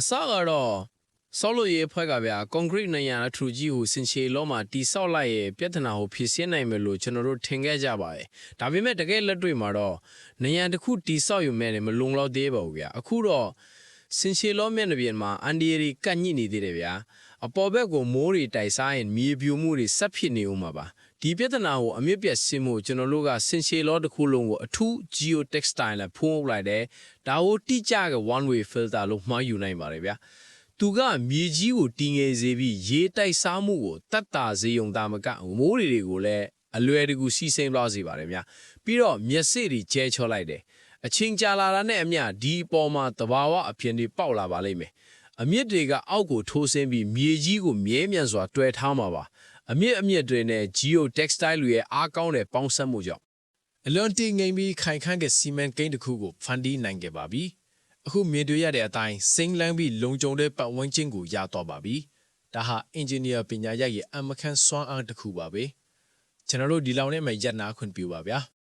အစကတော့ဆောက်လို့ရေးဖွဲ့ကဗျာကွန်ကရစ်နေရထူကြီးကိုစင်ချေလောမှာတိဆောက်လိုက်ရဲ့ပြဿနာကိုဖြေရှင်းနိုင်မယ်လို့ကျွန်တော်တို့ထင်ခဲ့ကြပါတယ်ဒါပေမဲ့တကယ်လက်တွေ့မှာတော့နေရတစ်ခုတိဆောက်ယူမဲ့မလုံလောက်သေးပါဘူးဗျာအခုတော့စင်ချေလောမျက်နှာပြင်မှာအန်ဒီရီကန့်ညစ်နေသေးတယ်ဗျာအပေါ်ဘက်ကိုမိုးတွေတိုက်စားရင်မြေပြိုမှုတွေဆက်ဖြစ်နေဦးမှာပါဒီပြဿနာကိုအမြင့်ပြတ်ဆင်းမှုကျွန်တော်တို့ကစင်ချေလောတစ်ခုလုံးကိုအထူး geo textile နဲ့ဖုံးအုပ်လိုက်တယ်ဒါကိုတိကျက one way filter လို့မှားယူနိုင်ပါတယ်ဗျာသူကမြေကြီးကိုတီငယ်စေပြီးရေတိုက်စားမှုကိုတတ်တာစေုံတာမကမိုးတွေကိုလည်းအလွယ်တကူစီးစိမ့်သွားစေပါတယ်ဗျာပြီးတော့မျက်စိတွေကျဲချောလိုက်တယ်အချင်းကြာလာတာနဲ့အမျှဒီအပေါ်မှာတဘာဝအဖြစ်တွေပေါက်လာပါလိမ့်မယ်အမြင့်တွေကအောက်ကိုထိုးဆင်းပြီးမြေကြီးကိုမြဲမြံစွာတွဲထားမှာပါအမြင့်တွေနဲ့ geo textile တွေရဲ့အားကောင်းတဲ့ပေါင်းစပ်မှုကြောင့်အလွန်တည်ငြိမ်ပြီးခိုင်ခန့်တဲ့စီမံကိန်းတစ်ခုကိုဖန်တီးနိုင်ခဲ့ပါပြီအခုမြင်တွေ့ရတဲ့အတိုင်းစိမ့်လန်းပြီးလုံခြုံတဲ့ပတ်ဝန်းကျင်ကိုရတော့ပါပြီဒါဟာအင်ဂျင်နီယာပညာရပ်ရဲ့အမခန့်စွမ်းအားတစ်ခုပါပဲကျွန်တော်တို့ဒီလောက်နဲ့မှရပ်နာခွင့်ပြုပါဗျာ